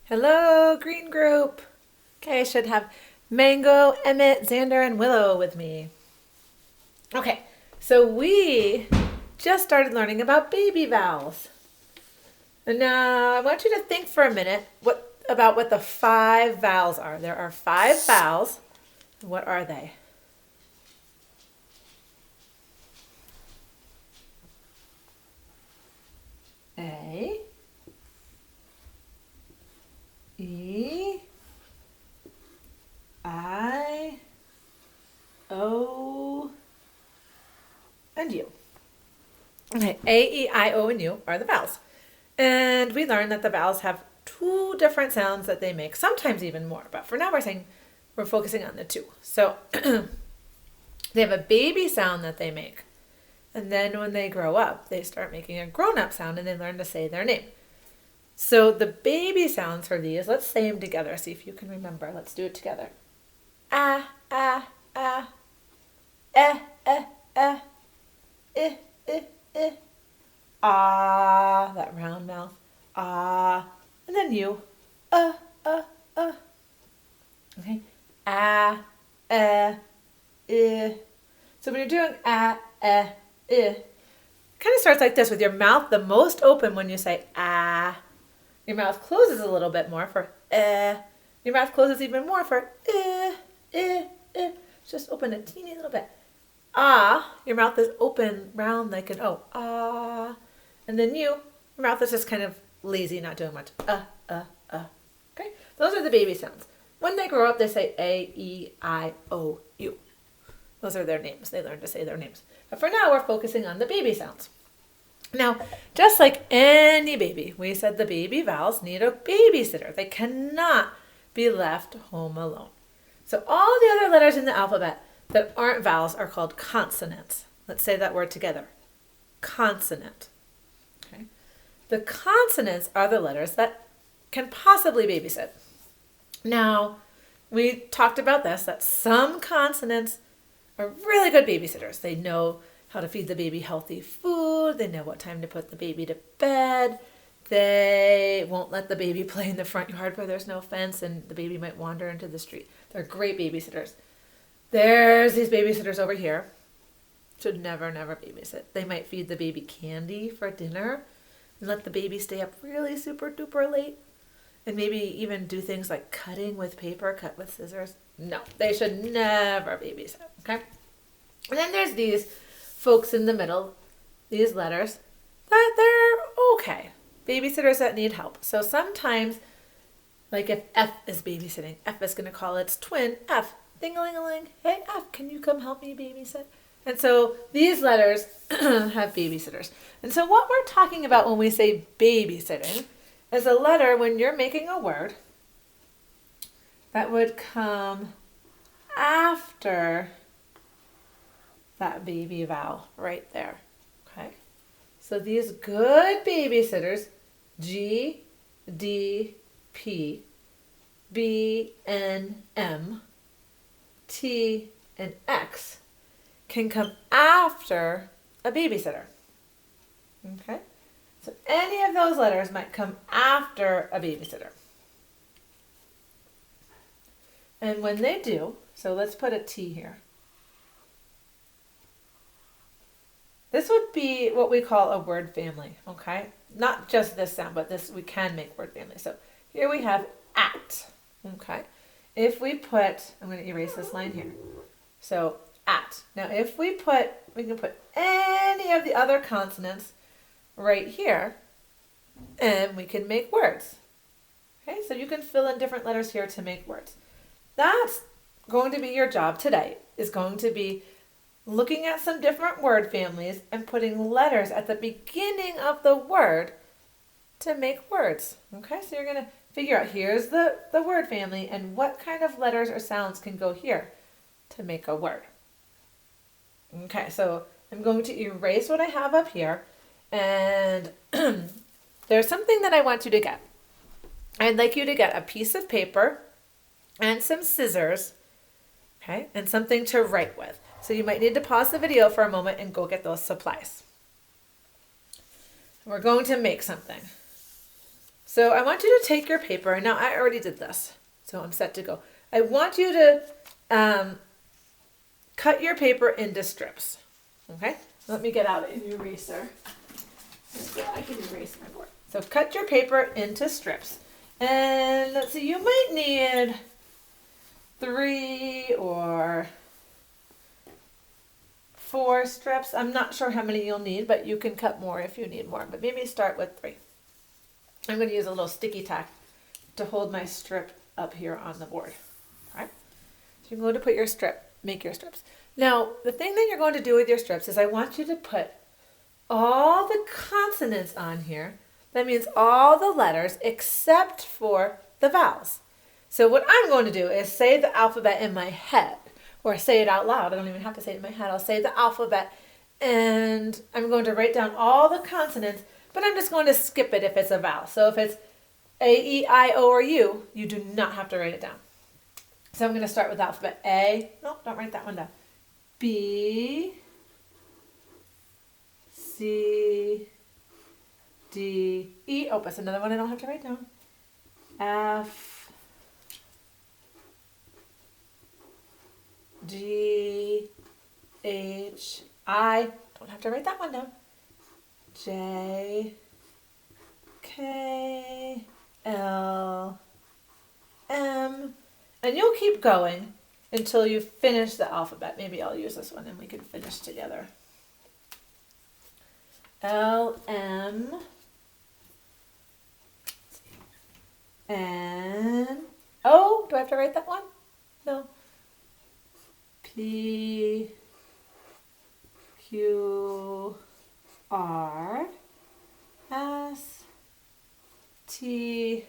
Hello, green group. Okay, I should have Mango, Emmett, Xander, and Willow with me. Okay, so we just started learning about baby vowels. And now I want you to think for a minute about what the five vowels are. There are five vowels. What are they? A, E, I, O, and U. Okay, A, E, I, O, and U are the vowels. And we learned that the vowels have two different sounds that they make, sometimes even more. But for now, we're focusing on the two. So they have a baby sound that they make. And then when they grow up, they start making a grown up sound and they learn to say their name. So the baby sounds for these, let's say them together. See if you can remember. Let's do it together. Ah, ah, ah. Eh, eh, eh. Eh, eh, eh. Ah, that round mouth. Ah. And then you. Uh. Okay. Ah, eh. So when you're doing it kind of starts like this with your mouth the most open when you say ah. Your mouth closes a little bit more for Your mouth closes even more for Just open a teeny little bit. Ah, your mouth is open, round like an O. Ah. And then your mouth is just kind of lazy, not doing much. Okay? Those are the baby sounds. When they grow up, they say A, E, I, O, U. Those are their names. They learn to say their names. But for now, we're focusing on the baby sounds. Now, just like any baby, we said the baby vowels need a babysitter. They cannot be left home alone. So all the other letters in the alphabet that aren't vowels are called consonants. Let's say that word together. Consonant. Okay. The consonants are the letters that can possibly babysit. Now, we talked about this, that some consonants are really good babysitters. They know how to feed the baby healthy food. They know what time to put the baby to bed. They won't let the baby play in the front yard where there's no fence and the baby might wander into the street. They're great babysitters. There's these babysitters over here. Should never babysit. They might feed the baby candy for dinner and let the baby stay up really super duper late. And maybe even do things like cutting with paper, cut with scissors. No, they should never babysit, okay? And then there's these folks in the middle, these letters, that they're okay. Babysitters that need help. So sometimes, like if F is babysitting, F is going to call its twin F. Ding-a-ling-a-ling. Hey, F, can you come help me babysit? And so these letters have babysitters. And so what we're talking about when we say babysitting is a letter when you're making a word that would come after that baby vowel right there. Okay? So these good babysitters, G, D, P, B, N, M, T, and X can come after a babysitter. Okay? So any of those letters might come after a babysitter. And when they do, so let's put a T here. This would be what we call a word family, okay? Not just this sound, but this we can make word family. So here we have at, okay? If we put, I'm going to erase this line here. So at. Now if we can put any of the other consonants right here, and we can make words. Okay, so you can fill in different letters here to make words. That's going to be your job today, is going to be looking at some different word families and putting letters at the beginning of the word to make words. Okay, so you're going to figure out, here's the word family and what kind of letters or sounds can go here to make a word. Okay, so I'm going to erase what I have up here, and there's something that I want you to get. I'd like you to get a piece of paper and some scissors, okay, and something to write with. So you might need to pause the video for a moment and go get those supplies. We're going to make something. So I want you to take your paper. Now I already did this, so I'm set to go. I want you to cut your paper into strips. Okay? Let me get out an eraser so I can erase my board. So cut your paper into strips. And let's see, you might need 3 or 4 strips. I'm not sure how many you'll need, but you can cut more if you need more. But maybe start with 3. I'm going to use a little sticky tack to hold my strip up here on the board. All right? So you're going to put your strip, make your strips. Now, the thing that you're going to do with your strips is I want you to put all the consonants on here. That means all the letters except for the vowels. So what I'm going to do is say the alphabet in my head, or say it out loud. I don't even have to say it in my head. I'll say the alphabet, and I'm going to write down all the consonants, but I'm just going to skip it if it's a vowel. So if it's A, E, I, O, or U, you do not have to write it down. So I'm going to start with alphabet A. No, don't write that one down. B, C, D, E. Oh, that's another one I don't have to write down. F, G, H, I. Don't have to write that one down. J, K, L, M. And you'll keep going until you finish the alphabet. Maybe I'll use this one and we can finish together. L, M, N, O. Do I have to write that one? No. P, Q, R, S, T,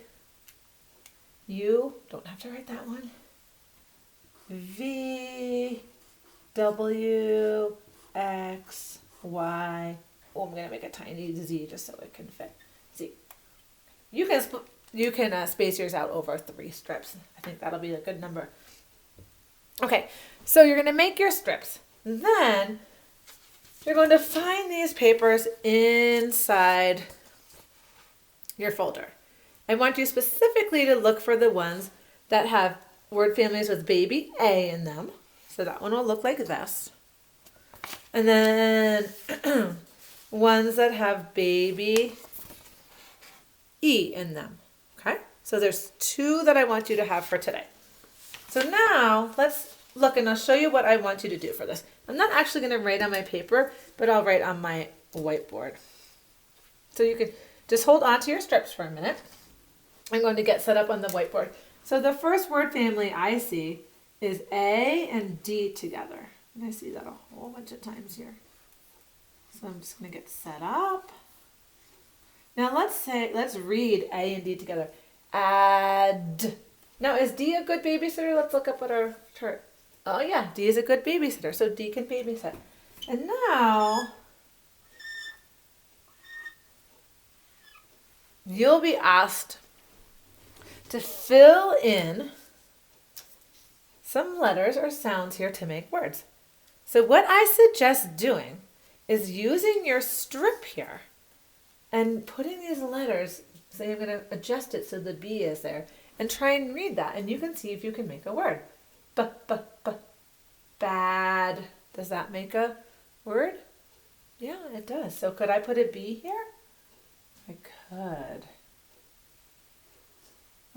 U. Don't have to write that one. V, W, X, Y. Oh, I'm going to make a tiny Z just so it can fit. Z. You can space yours out over 3 strips. I think that'll be a good number. Okay, so you're going to make your strips. Then you're going to find these papers inside your folder. I want you specifically to look for the ones that have word families with baby A in them. So that one will look like this. And then ones that have baby E in them. Okay? So there's 2 that I want you to have for today. So now let's look and I'll show you what I want you to do for this. I'm not actually going to write on my paper, but I'll write on my whiteboard. So you can just hold on to your strips for a minute. I'm going to get set up on the whiteboard. So the first word family I see is A and D together. And I see that a whole bunch of times here. So I'm just going to get set up. Now let's read A and D together. Add. Now is D a good babysitter? Let's look up what our chart. Oh yeah, D is a good babysitter. So D can babysit. And now you'll be asked to fill in some letters or sounds here to make words. So what I suggest doing is using your strip here and putting these letters, say I'm going to adjust it so the B is there, and try and read that, and you can see if you can make a word. Bad. Does that make a word? Yeah, it does. So could I put a B here? I could.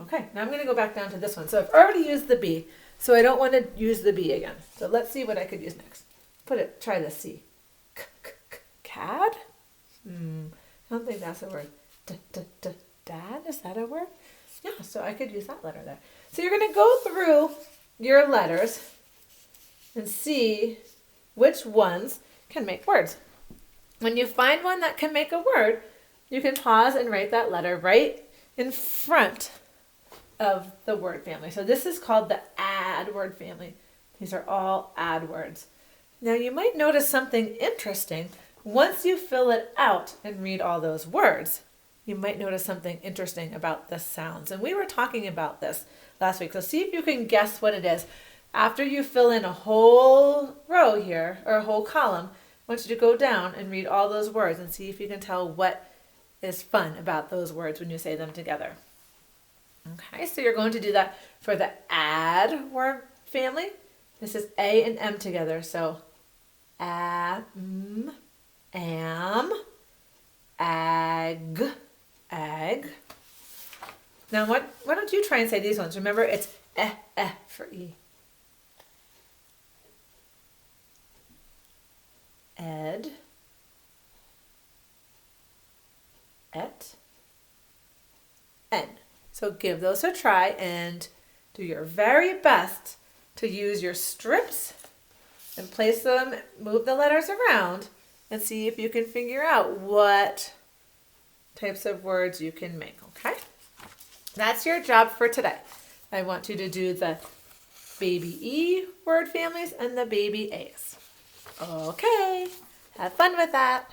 Okay, now I'm going to go back down to this one. So I've already used the B, so I don't want to use the B again. So let's see what I could use next. Try the C. Cad? I don't think that's a word. Dad, is that a word? Yeah, so I could use that letter there. So you're going to go through your letters and see which ones can make words. When you find one that can make a word, you can pause and write that letter right in front of the word family. So this is called the add word family. These are all add words. Now you might notice something interesting. Once you fill it out and read all those words, you might notice something interesting about the sounds. And we were talking about this last week. So see if you can guess what it is. After you fill in a whole row here, or a whole column, I want you to go down and read all those words and see if you can tell what is fun about those words when you say them together. Okay, so you're going to do that for the add word family. This is A and M together. So am, ag, ag. Now why don't you try and say these ones? Remember, it's for E. Ed, et, en. So give those a try and do your very best to use your strips and place them, move the letters around, and see if you can figure out what types of words you can make, okay? That's your job for today. I want you to do the baby E word families and the baby A's. Okay, have fun with that.